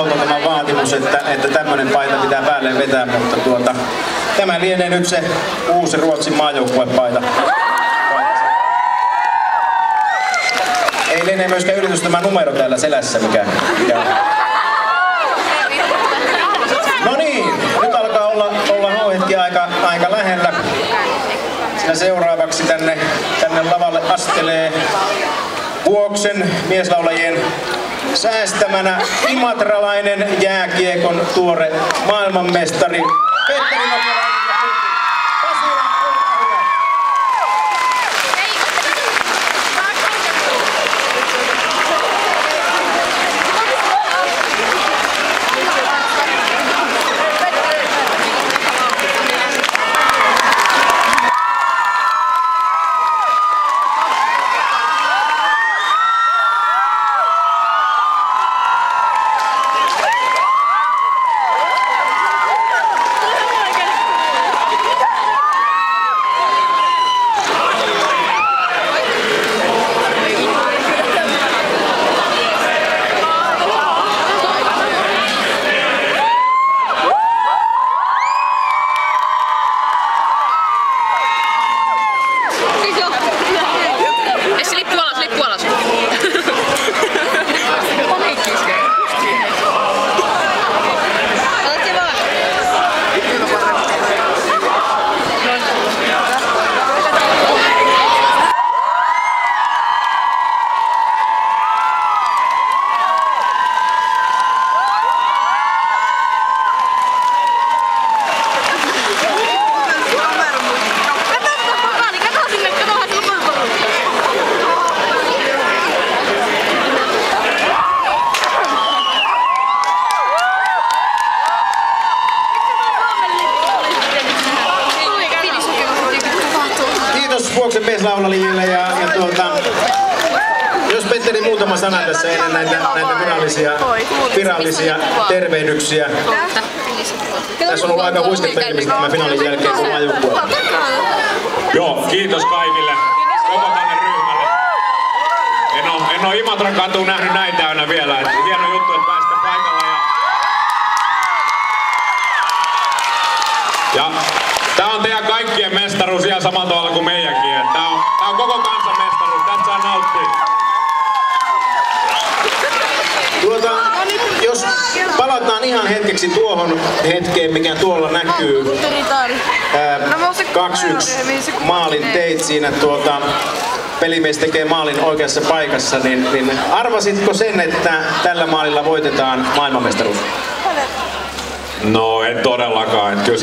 taholta tämä vaatimus, että tämmöinen paita pitää päälle vetää, mutta tämä lienee nyt se uusi Ruotsin maajoukkuepaita. Ei lienee myöskään ylitys tämä numero täällä selässä, mikä on. No niin, nyt alkaa olla hetki aika lähellä. Siinä seuraavaksi tänne lavalle astelee Vuoksen mieslaulajien säästämänä imatralainen jääkiekon tuore maailmanmestari Petteri Nokelainen. Vuoksen mieslaulajille ja jos Petteri muutama sana tässä ennen näitä virallisia tervehdyksiä. Tässä on ollut aika huisketta ihmistä tämän finaalin jälkeen kun maajoukkueella. Joo, kiitos kaikille koko tänne ryhmälle. En ole Imatran katua nähnyt näin täynnä vielä. Hieno juttu, että pääsitte paikalla. Ja tää on teidän kaikkien mestaruus ihan samalla tavalla kuin meidänkin. Tää on koko kansan mestaruus, tästä saa nauttia. Jos palataan ihan hetkeksi tuohon hetkeen, mikä tuolla näkyy. 2-1 maalin teit siinä pelimies tekee maalin oikeassa paikassa, niin arvasitko sen, että tällä maalilla voitetaan maailmanmestaruus? No en todellakaan. Että kyllä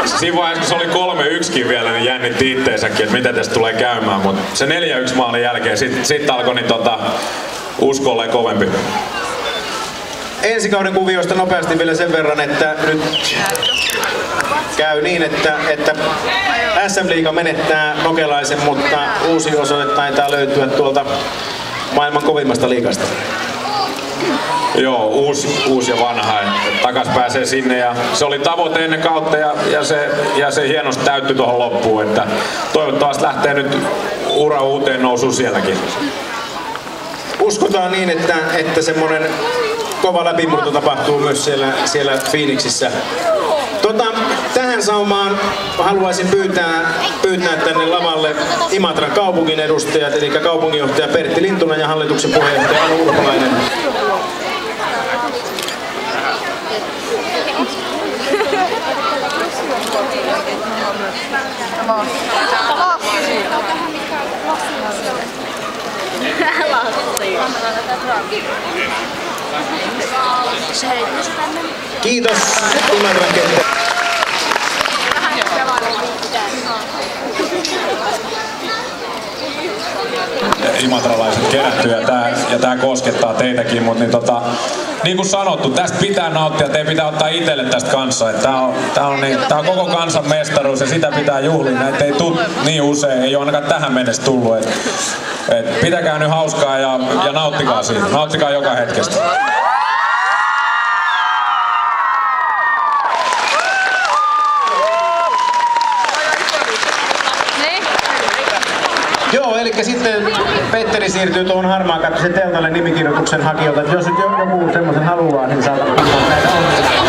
siinä vaiheessa kun se oli 3-1 vielä, niin jännitti itteensäkin, että miten tästä tulee käymään. Mutta se 4-1 maalin jälkeen sit alkoi niin usko olleen kovempi. Ensi kauden kuvioista nopeasti vielä sen verran, että nyt käy niin, että SM-liiga menettää Nokelaisen, mutta uusi osoite taitaa löytyä tuolta maailman kovimmasta liigasta. Joo, uusi ja vanha. Takas pääsee sinne ja se oli tavoite ennen kautta ja se hienosti täyttyi tuohon loppuun. Että toivottavasti lähtee nyt ura uuteen nousuun sielläkin. Uskotaan niin, että semmoinen kova läpimurto tapahtuu myös siellä Phoenixissä. Tähän saumaan haluaisin pyytää tänne lavalle Imatran kaupungin edustajat, eli kaupunginjohtaja Pertti Lintunen ja hallituksen puheenjohtaja Anu Urpalainen. Kiitos Imatran kenttä. Imatralaiset kerätty ja tää koskettaa teitäkin, mutta niin kuin sanottu, tästä pitää nauttia, teidän pitää ottaa itselle tästä kanssa. Tää on koko kansan mestaruus ja sitä pitää juhlia. Näitä ei tule niin usein, ei ole ainakaan tähän mennessä tullut. Et pitäkää nyt hauskaa ja nauttikaa siitä. Nauttikaa joka hetkestä. Joo, Joo, eli sitten Petteri siirtyy tuohon harmaakattoisen teltalle nimikirjoituksen hakijoilta. Jos nyt joku semmoisen haluaa, niin saa näitä onnea.